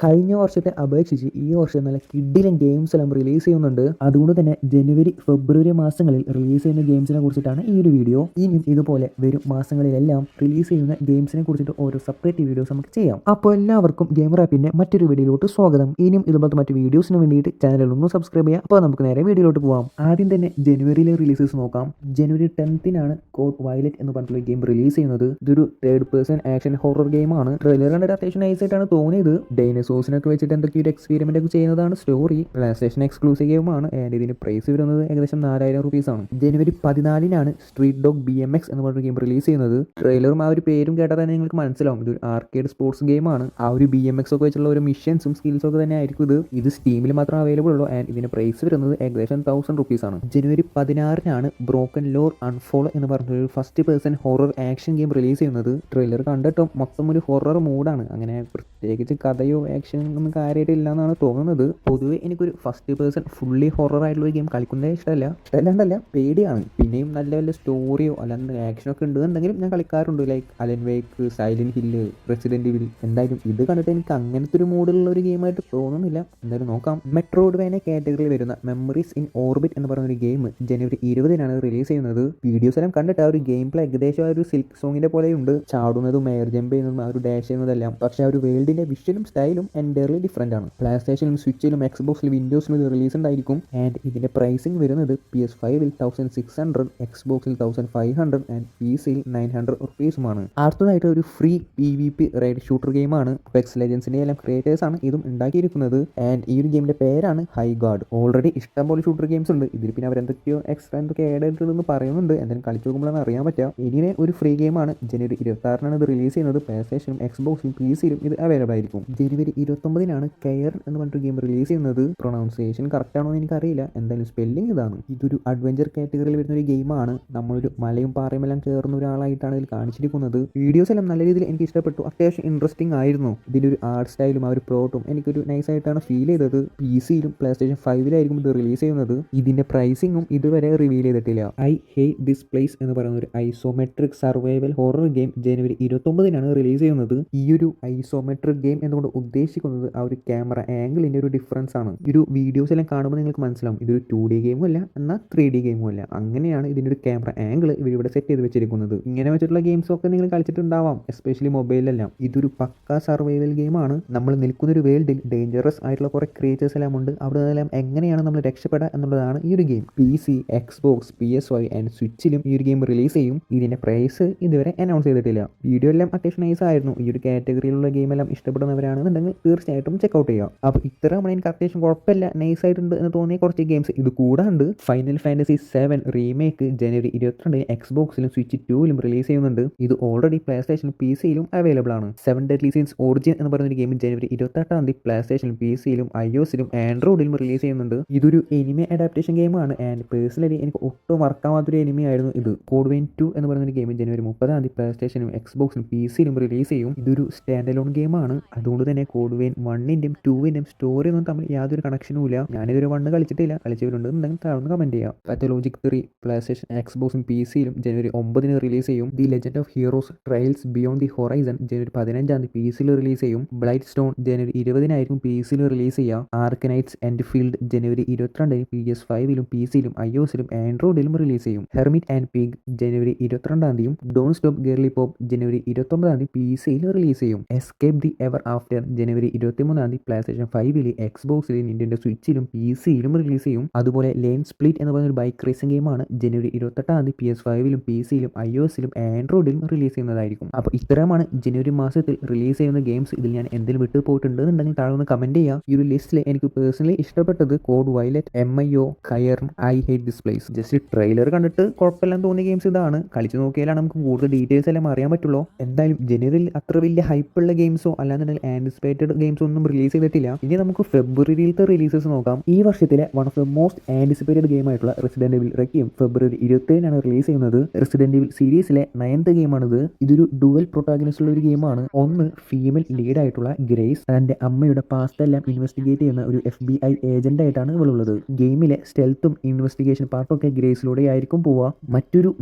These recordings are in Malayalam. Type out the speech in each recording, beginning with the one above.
കഴിഞ്ഞ വർഷത്തെ അപേക്ഷിച്ച് ഈ വർഷം നല്ല കിഡിലൻ ഗെയിംസ് എല്ലാം റിലീസ് ചെയ്യുന്നുണ്ട്. അതുകൊണ്ട് തന്നെ ജനുവരി ഫെബ്രുവരി മാസങ്ങളിൽ റിലീസ് ചെയ്യുന്ന ഗെയിംസിനെ കുറിച്ചിട്ടാണ് ഈ ഒരു വീഡിയോ. ഇനിയും ഇതുപോലെ വരും മാസങ്ങളിലെല്ലാം റിലീസ് ചെയ്യുന്ന ഗെയിംസിനെ കുറിച്ചിട്ട് ഓരോ സെപ്പറേറ്റ് വീഡിയോസ് നമുക്ക് ചെയ്യാം. അപ്പോൾ എല്ലാവർക്കും ഗെയിമർ ആപ്പിന്റെ മറ്റൊരു വീഡിയോയിലോട്ട് സ്വാഗതം. ഇനിയും ഇതുപോലത്തെ മറ്റു വീഡിയോസിന് വേണ്ടിയിട്ട് ചാനൽ ഒന്ന് സബ്സ്ക്രൈബ് ചെയ്യാം. അപ്പോൾ നമുക്ക് നേരെ വീഡിയോയിലോട്ട് പോകാം. ആദ്യം തന്നെ ജനുവരിയിലെ റിലീസസ് നോക്കാം. ജനുവരി 10-നാണ് കോഡ് വയലറ്റ് എന്ന് പറഞ്ഞിട്ടുള്ള ഗെയിം റിലീസ് ചെയ്യുന്നത്. ഇതൊരു തേർഡ് പേഴ്സൺ ആക്ഷൻ ഹൊറർ ഗെയിമാണ്. ട്രെയിലർ കണ്ടിട്ട് അത്യാവശ്യം നൈസായിട്ടാണ് തോന്നിയത്. ഡൈനസോഴ്സിനൊക്കെ വെച്ചിട്ട് എന്തൊക്കെയോ ഒരു എക്സ്പെരിമെന്റ് ഒക്കെ ചെയ്യുന്നതാണ് സ്റ്റോറി. പ്ലേസ്റ്റേഷൻ എക്സ്ക്ലൂസീവ് ഗെയിമാണ് ആൻഡ് ഇതിന് പ്രൈസ് വരുന്നത് ഏകദേശം 4000 റുപ്പീസാണ്. ജനുവരി 14-നാണ് സ്ട്രീറ്റ് ഡോഗ് BMX എന്ന് പറഞ്ഞ ഗെയിം റിലീസ് ചെയ്യുന്നത്. ട്രെയിലറും ആ ഒരു പേരും കേട്ടാൽ തന്നെ നിങ്ങൾക്ക് മനസ്സിലാവും ഇതൊരു ആർക്കേഡ് സ്പോർട്സ് ഗെയിമാണ്. ആ ഒരു BMX ഒക്കെ വെച്ചുള്ള ഒരു മിഷൻസും സ്കിൽസും ഒക്കെ തന്നെ ആയിരിക്കും ഇത് സ്റ്റീമിൽ മാത്രം അവൈലബിൾ ഉള്ളൂ ആൻഡ് ഇതിന് പ്രൈസ് വരുന്നത് ഏകദേശം 1000 റുപ്പീസാണ്. ജനുവരി 16-നാണ് ബ്രോക്കൺ ലോർ അൺഫോളോ എന്ന് പറഞ്ഞൊരു first person horror action game release ചെയ്യുന്നത്. ട്രെയിലർ കണ്ടിട്ടും മൊത്തം ഒരു ഹൊറർ മൂഡാണ്. അങ്ങനെ പ്രത്യേകിച്ച് കഥയോ ആക്ഷൻ ഒന്നും കാര്യമായിട്ട് ഇല്ല എന്നാണ് തോന്നുന്നത്. പൊതുവെ എനിക്കൊരു ഫസ്റ്റ് പേഴ്സൺ ഫുള്ളി ഹൊറർ ആയിട്ടുള്ള ഗെയിം കളിക്കുന്നതേ ഇഷ്ടമല്ലാണ്ടല്ല പേടിയാണ്. പിന്നെയും നല്ല വല്ല സ്റ്റോറിയോ അല്ലാണ്ട് ആക്ഷനോ ഒക്കെ ഉണ്ടെന്നുണ്ടെങ്കിലും ഞാൻ കളിക്കാറുണ്ട്. Like Alan Wake, Silent Hill, Resident Evil. എന്തായാലും ഇത് കണ്ടിട്ട് എനിക്ക് അങ്ങനത്തെ ഒരു മൂഡിലുള്ള ഒരു ഗെയിമായിട്ട് തോന്നുന്നില്ല. എന്തായാലും നോക്കാം. മെട്രോയിഡ്വൈനെ കാറ്റഗറിയിൽ വരുന്ന മെമ്മറീസ് ഇൻ ഓർബിറ്റ് എന്ന് പറയുന്ന ഒരു ഗെയിം ജനുവരി 20-നാണ് റിലീസ് ചെയ്യുന്നത്. വീഡിയോസ് എല്ലാം കണ്ടിട്ട് ആ ഒരു ഗെയിം പ്ലേ ഏകദേശം ആ ഒരു സിൽക്ക് സോങ്ങിന്റെ പോലെയുണ്ട്. ചാടുന്നതും എയർ ജമ്പ് ചെയ്യുന്നതും ആ ഒരു ഡാഷ് ചെയ്യുന്നതെല്ലാം. പക്ഷേ ആ ഒരു വേൾഡിന്റെ വിഷ്വലും സ്റ്റൈലും എൻറ്റയർലി ഡിഫറെന്റ് ആണ്. പ്ലേസ്റ്റേഷനിലും സ്വിച്ചിലും എക്സ്ബോക്സിലും വിൻഡോസിലും ഇത് റിലീസ് ഉണ്ടായിരിക്കും ആൻഡ് ഇതിന്റെ പ്രൈസിംഗ് വരുന്നത് PS5-ൽ 1600, എക്സ്ബോക്സിൽ 1500 ആൻഡ് PC-യിൽ 900 റുപ്പീസുമാണ്. അടുത്തതായിട്ട് ഒരു ഫ്രീ PvP റൈഡ് ഷൂട്ടർ ഗെയിമാണ്. പെക്സ് ലെജൻസിന്റെ എല്ലാം ക്രിയേറ്റേഴ്സ് ആണ് ഇതും ഉണ്ടാക്കിയിരിക്കുന്നത് ആൻഡ് ഈ ഒരു ഗെയിമിന്റെ പേരാണ് ഹൈ ഗാർഡ്. ഓൾറെഡി ഇഷ്ടംപോലെ ഷൂട്ടർ ഗെയിംസ് ഉണ്ട്. ഇതിൽ പിന്നെ അവരെന്തൊക്കെയോ എക്സ്ട്രാ എന്തൊക്കെ ആഡ് ചെയ്തിട്ടുണ്ടെന്ന് പറയുന്നുണ്ട്. എന്തായാലും കളിച്ചു നോക്കുമ്പോഴാണ് അറിയാൻ പറ്റുക. ഇനിയെ ഒരു ഫ്രീ ഗെയിമാണ്. ജനുവരി 26-നാണ് ഇത് റിലീസ് ചെയ്യുന്നത്. പ്ലേസ്റ്റേഷനും എക്സ്ബോക്സിലും PC-യിലും ഇത് അവൈലബിൾ ആയിരിക്കും. ജനുവരി 29-നാണ് കെയർ എന്ന് പറഞ്ഞിട്ട് ഗെയിം റിലീസ് ചെയ്യുന്നത്. പ്രൊണൗൺസിയേഷൻ കറക്റ്റ് ആണോ എന്ന് എനിക്കറിയില്ല. എന്തായാലും സ്പെല്ലിംഗ് ഇതാണ്. ഇതൊരു അഡ്വഞ്ചർ കാറ്റഗറിയിൽ വരുന്ന ഒരു ഗെയിമാണ്. നമ്മളൊരു മലയും പാറയും എല്ലാം കയറുന്ന ഒരാളായിട്ടാണ് ഇതിൽ കാണിച്ചിരിക്കുന്നത്. വീഡിയോസ് എല്ലാം നല്ല രീതിയിൽ എനിക്ക് ഇഷ്ടപ്പെട്ടു. അത്യാവശ്യം ഇൻട്രസ്റ്റിംഗ് ആയിരുന്നു. ഇതിൻ്റെ ഒരു ആർട്ട് സ്റ്റൈലും ആ ഒരു പ്ലോട്ടും എനിക്കൊരു നൈസായിട്ടാണ് ഫീൽ ചെയ്തത്. PC-യിലും പ്ലേസ്റ്റേഷൻ 5-ലായിരിക്കും ഇത് റിലീസ് ചെയ്യുന്നത്. ഇതിൻ്റെ പ്രൈസിങ്ങും ഇതുവരെ റിവീൽ ചെയ്തിട്ടില്ല. ഐ ഹേറ്റ് ദിസ് പ്ലേസ് എന്ന് പറയുന്ന ഒരു ഐസോമെട്രിക് സർവൈവൽ ഹൊറർ ഗെയിം ജനുവരി 29-നാണ് റിലീസ് ചെയ്യുന്നത്. ഈ ഒരു ഐസോമെട്രിക് ഗെയിം എന്നുകൊണ്ട് ഉദ്ദേശിക്കുന്നത് ആ ഒരു ക്യാമറ ആംഗിളിൻ്റെ ഒരു ഡിഫറൻസ് ആണ്. ഈ ഒരു വീഡിയോസ് എല്ലാം കാണുമ്പോൾ നിങ്ങൾക്ക് മനസ്സിലാവും ഇതൊരു 2D ഗെയിമും അല്ല എന്നാൽ 3D ഗെയിമും അല്ല. അങ്ങനെയാണ് ഇതിൻ്റെ ഒരു ക്യാമറ ആംഗിൾ ഇവരിവിടെ സെറ്റ് ചെയ്ത് വെച്ചിരിക്കുന്നത്. ഇങ്ങനെ വെച്ചിട്ടുള്ള ഗെയിംസ് ഒക്കെ നിങ്ങൾ കളിച്ചിട്ടുണ്ടാവാം, എസ്പെഷ്യലി മൊബൈലിലെല്ലാം. ഇതൊരു പക്ക സർവൈവൽ ഗെയിമാണ്. നമ്മൾ നിൽക്കുന്ന ഒരു വേൾഡിൽ ഡേഞ്ചറസ് ആയിട്ടുള്ള കുറേ ക്രിയേച്ചേഴ്സ് എല്ലാം ഉണ്ട്. അവിടെ നിന്നെല്ലാം എങ്ങനെയാണ് നമ്മൾ രക്ഷപ്പെടുക എന്നുള്ളതാണ് ഈ ഒരു game. PC, Xbox, PS5 and സ്വിച്ചിലും ഈ ഒരു ഗെയിം റിലീസ് ചെയ്യും. ഇതിൻ്റെ പ്രൈസ് ഇതുവരെ അനൗൺസ് ചെയ്തിട്ടില്ല. വീഡിയോ എല്ലാം അത്യാവശ്യം നൈസ് ആയിരുന്നു. ഈ ഒരു കാറ്റഗറിയിലുള്ള ഗെയിം എല്ലാം ഇഷ്ടപ്പെടുന്നവരാണെന്നുണ്ടെങ്കിൽ തീർച്ചയായിട്ടും ചെക്കൗട്ട് ചെയ്യാം. അപ്പോൾ ഇത്രയാണ് എനിക്ക് അത്യാവശ്യം കുഴപ്പമില്ല, നൈസ് ആയിട്ടുണ്ട് എന്ന് തോന്നിയ കുറച്ച് ഗെയിംസ്. ഇത് കൂടാണ്ട് ഫൈനൽ ഫാന്റസി 7 റീമേക്ക് ജനുവരി 22 എക്സ്ബോക്സിലും സ്വിച്ച് 2-ലും റിലീസ് ചെയ്യുന്നുണ്ട്. ഇത് ഓൾറെഡി പ്ലേസ്റ്റേഷനും PC-യിലും അവൈലബിൾ ആണ്. 7 Deadly Sins ഒറിജിൻ എന്ന് പറയുന്ന ഒരു ഗെയിം ജനുവരി 28-ാം തീയതി പ്ലേസ്റ്റേഷനും PC-യിലും iOS-ലും ആൻഡ്രോയിഡിലും റിലീസ് ചെയ്യുന്നുണ്ട്. ഇതൊരു എനിമെ അഡാപ്റ്റേഷൻ ഗെയിമാണ് ആൻഡ് പേഴ്സണലി എനിക്ക് ഒട്ടും വർക്കാവാത്തൊരു എനിമി ആയിരുന്നു ഇത്. കോഡ് വെയിൻ 2 എന്ന് പറയുന്ന ഒരു ഗെയിം ജനുവരി 30-ാം തീയതി പ്ലേസ്റ്റേഷനും എക്സ്ബോക്സിലും PC-യിലും റിലീസ് ചെയ്യും. ഇതൊരു സ്റ്റാൻഡ് അലോൺ ഗെയിമാണ്. അതുകൊണ്ട് തന്നെ കോഡ് വെയിൻ 1-ന്റെയും 2-ന്റെയും സ്റ്റോറി ഒന്നും തമ്മിൽ യാതൊരു കണക്ഷനും ഇല്ല. ഞാനിതൊരു 1 കളിച്ചിട്ടില്ല. കളിച്ചവരുണ്ടെന്നുണ്ടെങ്കിൽ താഴ്ന്ന് കമന്റ് ചെയ്യാം. പാത്തോളജിക് 3 പ്ലേസ്റ്റേഷൻ എക്സ്ബോക്സും PC-യിലും ജനുവരി 9-ന് റിലീസ് ചെയ്യും. The legend of heroes trails beyond the horizon ജനുവരി 15-ാം തീയതി PC-യിൽ റിലീസ് ചെയ്യും. ബ്ലൈറ്റ് സ്റ്റോൺ ജനുവരി 20-നായിരിക്കും PC-യിൽ റിലീസ് ചെയ്യുക. ആർക്കനൈറ്റ്സ് ആൻഡ് ഫീൽഡ് ജനുവരി 22-ന് PS5-ലും PC-ലും iOS-ലും ആൻഡ്രോയിഡിലും റിലീസ് ചെയ്യും. ഹെർമിറ്റ് ആൻഡ് പിഗ് ജനുവരി 22-ാം തീയതിയും ഡോൺ സ്റ്റോപ്പ് ഗേർലി പോപ്പ് ജനുവരി 29-ാം തീയതി PC-യിൽ റിലീസ് ചെയ്യും. എസ്കേപ്പ് ദി എവർ ആഫ്റ്റർ ജനുവരി 23-ാം തീയതി പ്ലേസ്റ്റേഷൻ 5-ൽ, എക്സ്ബോക്സിലും നിന്റെൻഡോ സ്വിച്ചിലും PC-യിലും റിലീസ് ചെയ്യും. അതുപോലെ ലെയിൻ സ്പ്ലിറ്റ് എന്ന് പറയുന്ന ഒരു ബൈക്ക് റേസിംഗ് ഗെയിമാണ് ജനുവരി 28-ാം തീയതി PS5-ലും PC-യിലും iOS-ലും ആൻഡ്രോയിഡിലും റിലീസ് ചെയ്യുന്നതായിരിക്കും. അപ്പോൾ ഇത്രയുമാണ് ജനുവരി മാസത്തിൽ റിലീസ് ചെയ്യുന്ന ഗെയിംസ്. ഇതിൽ ഞാൻ എന്തെങ്കിലും വിട്ടു പോയിട്ടുണ്ടെന്നുണ്ടെങ്കിൽ താഴെ ഒന്ന് കമന്റ് ചെയ്യുക. ഈ ഒരു ലിസ്റ്റിൽ എനിക്ക് പേഴ്സണലി ഇഷ്ടപ്പെട്ടത് കോഡ് വയലറ്റ്, MIO, കയർ, I hate this place. Just trailer കണ്ടിട്ട് കുഴപ്പമില്ലാന്ന് തോന്നിയ ഗെയിംസ് ഇതാണ്. കളിച്ചു നോക്കിയാലാണ് നമുക്ക് കൂടുതൽ ഡീറ്റെയിൽസ് എല്ലാം അറിയാൻ പറ്റുള്ളൂ. എന്തായാലും ജനുവരിയിൽ അത്ര വലിയ ഹൈപ്പുള്ള ഗെയിംസോ അല്ലാന്നുണ്ടെങ്കിൽ ആൻറ്റിസിപ്പേറ്റഡ് ഗെയിംസോ ഒന്നും റിലീസ് ചെയ്തിട്ടില്ല. ഇനി നമുക്ക് ഫെബ്രുവരിയിലത്തെ റിലീസസ് നോക്കാം. ഈ വർഷത്തിലെ one of the most anticipated game ആയിട്ടുള്ള റെസിഡന്റ് ഇവിൽ റെക്വീം ഫെബ്രുവരി 27-നാണ് റിലീസ് ചെയ്യുന്നത്. റെസിഡന്റ് ഇവിൽ സീരീസിലെ 9th ഗെയിമാണിത്. ഇതൊരു ഡുവൽ പ്രൊട്ടാഗണിസ്റ്റ് ഉള്ള ഒരു ഗെയിമാണ്. ഒന്ന് ഫീമെയിൽ ലീഡ് ആയിട്ടുള്ള ഗ്രേസ് തന്റെ അമ്മയുടെ പാസ്റ്റ് എല്ലാം ഇൻവെസ്റ്റിഗേറ്റ് ചെയ്യുന്ന ഒരു FBI ഏജന്റ് ആയിട്ടാണ് ഇവളുള്ളത്. ഗെയിമിലെ സ്റ്റെൽത്തും ഇൻവെസ്റ്റിഗേഷൻ പാർട്ടൊക്കെ ഗ്രേസിലൂടെ ആയിരിക്കും പോവുക. മറ്റൊരു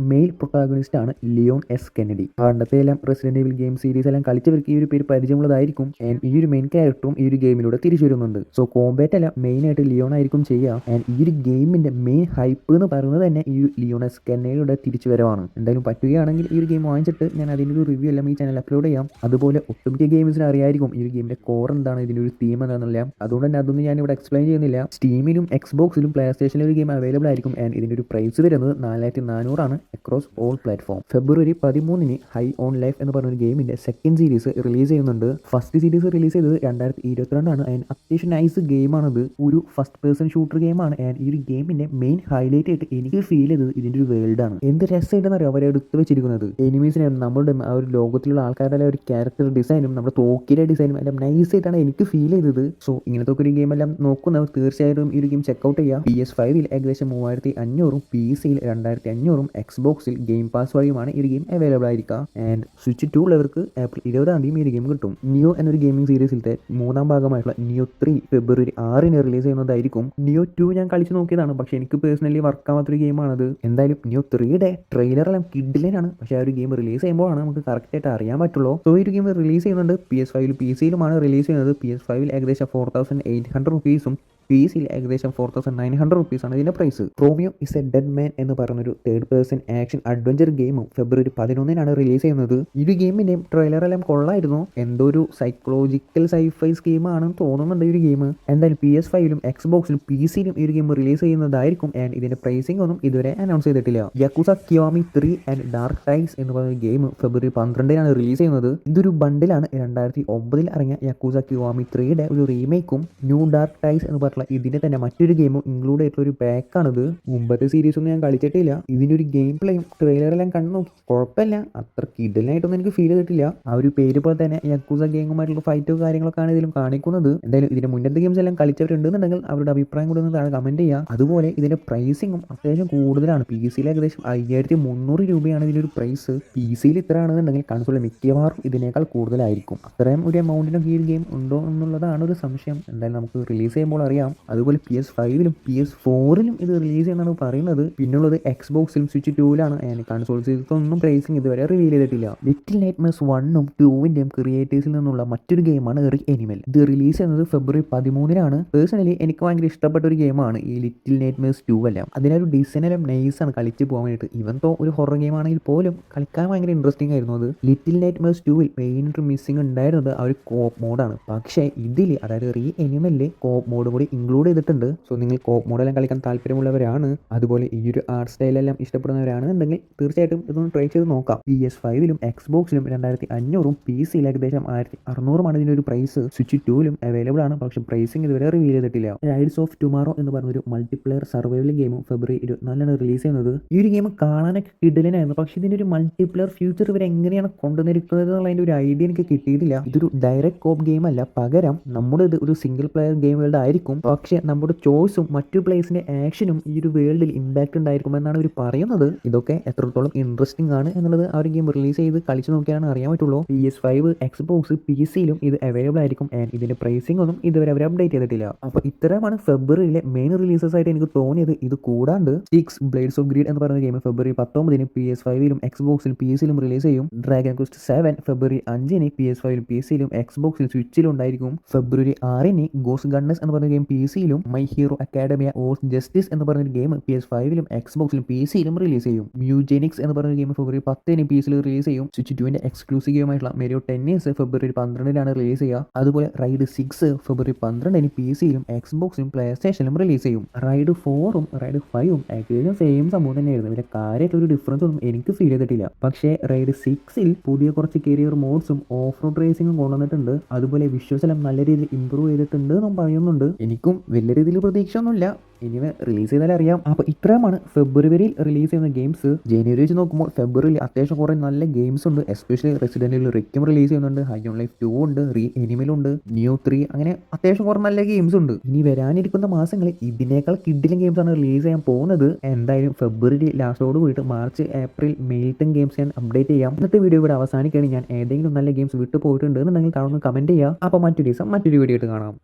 മെയിൽ പ്രൊട്ടാഗണിസ്റ്റ് ആണ് ലിയോൺ S. കെന്നഡി. പണ്ടത്തെ എല്ലാം റെസിഡന്റ് ഇവിൽ ഗെയിം സീരീസ് എല്ലാം കളിച്ചവർക്ക് ഈ ഒരു പേര് പരിചയമുള്ളതായിരിക്കും. ഈ ഒരു ഒരു മെയിൻ ക്യാരക്ടറും ഈ ഒരു ഗെയിമിലൂടെ തിരിച്ചു വരുന്നുണ്ട്. സോ കോമ്പാറ്റ് അല്ല മെയിൻ ആയിട്ട് ലിയോൺ ആയിരിക്കും ചെയ്യുക. ആൻഡ് ഈ ഒരു ഗെയിമിന്റെ മെയിൻ ഹൈപ്പ് എന്ന് പറയുന്നത് തന്നെ ഈ ലിയോണസ് കെന്നയുടെ തിരിച്ചു വരവാണ്. എന്തായാലും പറ്റുകയാണെങ്കിൽ ഈ ഒരു ഗെയിം വാങ്ങിച്ചിട്ട് ഞാൻ അതിൻ്റെ ഒരു റിവ്യൂ എല്ലാം ഈ ചാനൽ അപ്ലോഡ് ചെയ്യാം. അതുപോലെ ഒട്ടുമിക്ക ഗെയിംസിന് അറിയായിരിക്കും ഈ ഒരു ഗെയിമിന്റെ കോർ എന്താണ്, ഇതിന്റെ ഒരു തീം എന്താണെന്നില്ല. അതുകൊണ്ട് തന്നെ അതൊന്നും ഞാൻ ഇവിടെ എക്സ്പ്ലെയിൻ ചെയ്യുന്നില്ല. സ്റ്റീമിലും എക്സ്ബോക്സിലും പ്ലേ സ്റ്റേഷനിലും ഒരു ഗെയിം അവൈലബിൾ ആയിരിക്കും. ആൻഡ് ഇതിന്റെ ഒരു പ്രൈസ് വരുന്നത് 4400 across all platform. February 13 high on life എന്ന് പറഞ്ഞ ഒരു ഗെയിമിന്റെ സെക്കൻഡ് സീരീസ് റിലീസ് ചെയ്യുന്നുണ്ട്. ഫസ്റ്റ് സീരീസ് റിലീസ് ചെയ്തത് 2022 ആൻഡ് അത്യാവശ്യം നൈസ് ഗെയിമാണത്. ഒരു ഫസ്റ്റ് പേഴ്സൺ ഷൂട്ടർ ഗെയിമാണ്. ആൻഡ് ഈ ഒരു ഗെയിമിന്റെ മെയിൻ ഹൈലൈറ്റ് ആയിട്ട് എനിക്ക് ഫീൽ ചെയ്തത് ഇതിന്റെ ഒരു വേൾഡ് ആണ്. എന്ത് രസമായിട്ടെന്ന് അറിയാം അവരെ എടുത്ത് വെച്ചിരിക്കുന്നത്. എനിമീസിനെ നമ്മളുടെ ആ ഒരു ലോകത്തിലുള്ള ആൾക്കാരുടെ ഒരു ക്യാരക്ടർ ഡിസൈനും നമ്മുടെ തോക്കിലെ ഡിസൈനും എല്ലാം നൈസ് ആയിട്ടാണ് എനിക്ക് ഫീൽ ചെയ്തത്. സോ ഇങ്ങനത്തെ ഒരു ഗെയിം എല്ലാം നോക്കുന്നവർ തീർച്ചയായിട്ടും ഈ ഒരു ഗെയിം ചെക്കൗട്ട് ചെയ്യുക. PS5 ഏകദേശം 3500, PC-യിൽ 2500, എക്സ്ബോക്സിൽ ഗെയിം പാസ് വഴിയുമാണ് ഈ ഒരു ഗെയിം അവൈലബിൾ ആയിരിക്കുക. ആൻഡ് സ്വിച്ച് 2 ഉള്ളവർക്ക് ഏപ്രിൽ 20 ഈ ഒരു ഗെയിം കിട്ടും. നിയോ എന്നൊരു ഗെയിമിംഗ് സീരീസിലത്തെ 3ാം ഭാഗമായിട്ടുള്ള നിയോ 3 ഫെബ്രുവരി 6 റിലീസ് ചെയ്യുന്നതായിരിക്കും. നിയോ 2 ഞാൻ കളിച്ച് നോക്കിയതാണ്, പക്ഷേ എനിക്ക് പേഴ്സണലി വർക്കാവാത്തൊരു ഗെയിമാണത്. എന്തായാലും നിയോ 3യുടെ ട്രെയിലറെല്ലാം കിഡിലാണ്, പക്ഷേ ആ ഒരു ഗെയിം റിലീസ് ചെയ്യുമ്പോഴാണ് നമുക്ക് കറക്റ്റായിട്ട് അറിയാൻ പറ്റുള്ളൂ. സോ ഈ ഒരു ഗെയിം റിലീസ് ചെയ്യുന്നുണ്ട് PS5 PC-യിലുമാണ് റിലീസ് ചെയ്യുന്നത്. PS5 ഏകദേശം 4800 റുപ്പീസും PC-യിൽ ഏകദേശം 4900 റുപ്പീസാണ് ഇതിൻ്റെ price. Romeo is a dead man എന്ന് പറഞ്ഞൊരു തേർഡ് പേഴ്സൺ ആക്ഷൻ അഡ്വഞ്ചർ ഗെയിമും ഫെബ്രുവരി 11 റിലീസ് ചെയ്യുന്നത്. ഈ ഒരു ഗെയിമിൻ്റെയും ട്രെയിലറെല്ലാം കൊള്ളായിരുന്നു. എന്തോ ഒരു സൈക്കോളജിക്കൽ സൈഫൈ സ്കീമാണെന്ന് തോന്നുന്നുണ്ട് ഈ ഒരു ഗെയിം. എന്തായാലും PS5-ലും എക്സ്ബോക്സിലും PC-യിലും ഈ ഒരു ഗെയിം റിലീസ് ചെയ്യുന്നതായിരിക്കും. ആൻഡ് ഇതിൻ്റെ പ്രൈസിംഗ് ഒന്നും ഇതുവരെ അനൗൺസ് ചെയ്തിട്ടില്ല. യാക്കുസ കിയോമി 3 ആൻഡ് ഡാർക്ക് ടൈസ് എന്ന് പറയുന്ന ഗെയിം ഫെബ്രുവരി 12 റിലീസ് ചെയ്യുന്നത്. ഇതൊരു ബണ്ടിലാണ്. 2009 ഇറങ്ങിയ യാക്കുസ കിയോമി 3യുടെ ഒരു റീമേക്കും ന്യൂ ഡാർക്ക് ടൈസ് എന്ന് പറഞ്ഞ ഇതിന്റെ തന്നെ മറ്റൊരു ഗെയിമും ഇൻക്ലൂഡ് ആയിട്ടുള്ള ഒരു പാക്കാണിത്. മുമ്പത്തെ സീരീസ് ഒന്നും ഞാൻ കളിച്ചിട്ടില്ല. ഇതിന്റെ ഒരു ഗെയിം പ്ലേയും ട്രെയിലറെല്ലാം കണ്ടു നോക്കി, കുഴപ്പമില്ല, അത്ര കിടലായിട്ടൊന്നും എനിക്ക് ഫീൽ ചെയ്തിട്ടില്ല. ആ ഒരു പേര് പോലെ തന്നെ യാക്കുസ ഗെയിമുമായിട്ടുള്ള ഫൈറ്റോ കാര്യങ്ങളൊക്കെയാണ് ഇതിലും കാണിക്കുന്നത്. എന്തായാലും ഇതിന്റെ മുന്നത്തെ ഗെയിംസ് എല്ലാം കളിച്ചവരുണ്ടെന്നുണ്ടെങ്കിൽ അവരുടെ അഭിപ്രായം കൂടെ ഒന്ന് താഴെ കമന്റ് ചെയ്യുക. അതുപോലെ ഇതിന്റെ പ്രൈസിങ്ങും അത്യാവശ്യം കൂടുതലാണ്. PC-യിൽ ഏകദേശം 5300 രൂപയാണ് ഇതിന്റെ ഒരു പ്രൈസ്. PC-യിൽ ഇത്ര ആണെന്നുണ്ടെങ്കിൽ കൺസോളിൽ മിക്കവാറും ഇതിനേക്കാൾ കൂടുതലായിരിക്കും. അത്രയും ഒരു എമൗണ്ടിനൊക്കെ ഈ ഒരു ഗെയിം ഉണ്ടോ എന്നുള്ളതാണ് ഒരു സംശയം. എന്തായാലും നമുക്ക് റിലീസ് ചെയ്യുമ്പോൾ അറിയാം. അതുപോലെ PS5-ലും PS4-ലും ഇത് റിലീസ് ചെയ്യുന്നതാണ് പറയുന്നത്. പിന്നുള്ളത് എക്സ്ബോക്സിലും സ്വിച്ച് 2-ലാണ്. കൺസോൾസിലൊന്നും പ്രൈസിങ് ഇതുവരെ റിവീൽ ചെയ്തിട്ടില്ല. ലിറ്റിൽ നൈറ്റ്മെയർസ് 1-ഉം 2-ന്റെയും ക്രിയേറ്റേഴ്സിൽ നിന്നുള്ള മറ്റൊരു ഗെയിമാണ് റി എനിമൽ. ഇത് റിലീസ് ചെയ്യുന്നത് ഫെബ്രുവരി 13 പേഴ്സണലി എനിക്ക് ഭയങ്കര ഇഷ്ടപ്പെട്ട ഒരു ഗെയിമാണ് ഈ ലിറ്റിൽ നൈറ്റ്മെയർസ് 2 എല്ലാം. അതിനൊരു ഡിസൈനെല്ലാം നൈസാണ് കളിച്ച് പോകാൻ വേണ്ടിയിട്ട്. ഇവൻ തോ ഒരു ഹൊറർ ഗെയിം ആണെങ്കിൽ പോലും കളിക്കാൻ ഭയങ്കര ഇൻട്രസ്റ്റിംഗ് ആയിരുന്നു അത്. ലിറ്റിൽ നൈറ്റ്മെയർസ് 2-ൽ മെയിനായിട്ട് മിസ്സിംഗ് ഉണ്ടായിരുന്നത് ആ ഒരു കോപ്പ് മോഡാണ്. പക്ഷേ ഇതിൽ, അതായത് റി എനിമലിൽ കോപ്പ് മോഡ് കൂടി ഇൻക്ലൂഡ് ചെയ്തിട്ടുണ്ട്. സോ നിങ്ങൾ കോപ്പ് മോഡെല്ലാം കളിക്കാൻ താല്പര്യമുള്ളവരാണ്, അതുപോലെ ഈ ഒരു ആർട്ട് സ്റ്റൈലെല്ലാം ഇഷ്ടപ്പെടുന്നവരാണെന്നുണ്ടെങ്കിൽ തീർച്ചയായിട്ടും ഇതൊന്ന് ട്രൈ ചെയ്ത് നോക്കാം. PS5-ലും എക്സ്ബോക്സിലും 2500, PC-യിൽ ഏകദേശം 1600 ഇതിൻ്റെ ഒരു പ്രൈസ്. സ്വിച്ച് 2-ലും അവൈലബിൾ ആണ്, പക്ഷേ പ്രൈസിങ് ഇതുവരെ റിവീൽ ചെയ്തിട്ടില്ല. റൈഡ്സ് ഓഫ് ടുമാറോ എന്ന് പറഞ്ഞൊരു മൾട്ടിപ്ലെയർ സർവൈവൽ ഗെയിമും ഫെബ്രുവരി 24 റിലീസ് ചെയ്യുന്നത്. ഈ ഒരു ഗെയിം കാണാനൊക്കെ കിടലനായിരുന്നു, പക്ഷേ ഇതിൻ്റെ ഒരു മൾട്ടിപ്ലെയർ ഫ്യൂച്ചർ ഇവർ എങ്ങനെയാണ് കൊണ്ടുവന്നിരിക്കുന്നത് എന്നുള്ളതിൻ്റെ ഒരു ഐഡിയ എനിക്ക് കിട്ടിയിട്ടില്ല. ഇതൊരു ഡയറക്റ്റ് കോപ്പ് ഗെയിം അല്ല, പകരം നമ്മുടെ ഇത് ഒരു സിംഗിൾ പ്ലെയർ ഗെയിം വേൾഡ് ആയിരിക്കും. പക്ഷേ നമ്മുടെ ചോയ്സും മറ്റു പ്ലേസിന്റെ ആക്ഷനും ഈ ഒരു വേൾഡിൽ ഇമ്പാക്ട് ഉണ്ടായിരിക്കുമെന്നാണ് ഇവർ പറയുന്നത്. ഇതൊക്കെ എത്രത്തോളം ഇൻട്രസ്റ്റിംഗ് ആണ് എന്നുള്ളത് ആ ഒരു ഗെയിം റിലീസ് ചെയ്ത് കളിച്ചു നോക്കിയാണ് അറിയാൻ പറ്റുള്ളൂ. PS5, എക്സ്ബോക്സ്, PC-യിലും ഇത് അവൈലബിൾ ആയിരിക്കും. ആൻഡ് ഇതിന്റെ പ്രൈസിംഗ് ഒന്നും ഇതുവരെ അവർ അപ്ഡേറ്റ് ചെയ്തിട്ടില്ല. അപ്പോൾ ഇത്രയുമാണ് ഫെബ്രുവരിയിലെ മെയിൻ റിലീസസ് ആയിട്ട് എനിക്ക് തോന്നിയത്. ഇത് കൂടാണ്ട് സിക്സ് ബ്ലേഡ്സ് ഓഫ് ഗ്രീഡ് എന്ന് പറയുന്ന ഗെയിം ഫെബ്രുവരി 19 PS5-ലും എക്സ്ബോക്സിലും PC-യിലും റിലീസ് ചെയ്യും. ഡ്രാഗൺ ക്വസ്റ്റ് 7 ഫെബ്രുവരി 5 PS5-ലും PC-യിലും എക്സ്ബോക്സിലും സ്വിച്ചിലും ഉണ്ടായിരിക്കും. ഫെബ്രുവരി 6 ഗോസ്റ്റ് ഗണ്ണേഴ്സ് എന്ന് പറയുന്ന ഗെയിം PC-യിലും my hero academia or justice എന്ന് പറഞ്ഞൊരു ഗെയിം PS5-ലും എക്സ്ബോക്സിലും PC-യിലും റിലീസ് ചെയ്യും. മ്യൂജെനിക്സ് എന്ന് പറയുന്ന ഗെയിം ഫെബ്രുവരി 10 PC-യിൽ റിലീസ് ചെയ്യും. സ്വിച്ച് 2-ന്റെ എക്സ്ക്ലൂസീവ് ഗെയിമായിട്ടുള്ള മെരിയോ ടെന്നീസ് ഫെബ്രുവരി 12 റിലീസ് ചെയ്യുക. അതുപോലെ റൈഡ് 6 ഫെബ്രുവരി 12 PC-യിലും എക്സ്ബോക്സിലും പ്ലേ സ്റ്റേഷനിലും റിലീസ് ചെയ്യും. റൈഡ് 4-ഉം റൈഡ് 5-ഉം ഏകദേശം സെയിം സംഭവം തന്നെയായിരുന്നു. ഇതിന്റെ കാര്യമായിട്ട് ഒരു ഡിഫറൻസ് ഒന്നും എനിക്ക് ഫീൽ ചെയ്തിട്ടില്ല. പക്ഷേ റൈഡ് 6-ൽ പുതിയ കുറച്ച് കരിയർ മോഡ്സും ഓഫ് റോഡ് റേസിംഗും കൊണ്ടുവന്നിട്ടുണ്ട്. അതുപോലെ വിഷ്വൽസ് എല്ലാം നല്ല രീതിയിൽ ഇമ്പ്രൂവ് ചെയ്തിട്ടുണ്ട് എന്നും പറയുന്നുണ്ട്. എനിക്കും വലിയ രീതിയിൽ പ്രതീക്ഷ ഒന്നുമില്ല, ഇനി റിലീസ് ചെയ്താലേ അറിയാം. അപ്പോൾ ഇത്രയുമാണ് ഫെബ്രുവരിയിൽ റിലീസ് ചെയ്യുന്ന ഗെയിംസ്. ജനുവരി വെച്ച് നോക്കുമ്പോൾ ഫെബ്രുവരിയിൽ അത്യാവശ്യം കുറേ നല്ല ഗെയിംസ് ഉണ്ട്. എസ്പെഷ്യലി റെസിഡന്റ് ഈവിൽ റിക്കും റിലീസ് ചെയ്യുന്നുണ്ട്, ഹൈ ഓൺ ലൈഫ് 2 ഉണ്ട്, റി എനിമലുണ്ട്, നിയോ 3, അങ്ങനെ അത്യാവശ്യം കുറേ നല്ല ഗെയിംസ് ഉണ്ട്. ഇനി വരാനിരിക്കുന്ന മാസങ്ങളിൽ ഇതിനേക്കാൾ കിഡിലും ഗെയിംസ് ആണ് റിലീസ് ചെയ്യാൻ പോകുന്നത്. എന്തായാലും ഫെബ്രുവരി ലാസ്റ്റോട് കൂടിയിട്ട് മാർച്ച് ഏപ്രിൽ മെയിലത്തെ ഗെയിംസ് ഞാൻ അപ്ഡേറ്റ് ചെയ്യാം. ഇന്നത്തെ വീഡിയോ ഇവിടെ അവസാനിക്കുകയാണ്. ഞാൻ ഏതെങ്കിലും നല്ല ഗെയിംസ് വിട്ടു പോയിട്ടുണ്ട് എന്നുണ്ടെങ്കിൽ കാണുന്ന കമന്റ് ചെയ്യുക. അപ്പോൾ മറ്റൊരു ദിവസം മറ്റൊരു വീഡിയോ ആയിട്ട് കാണാം.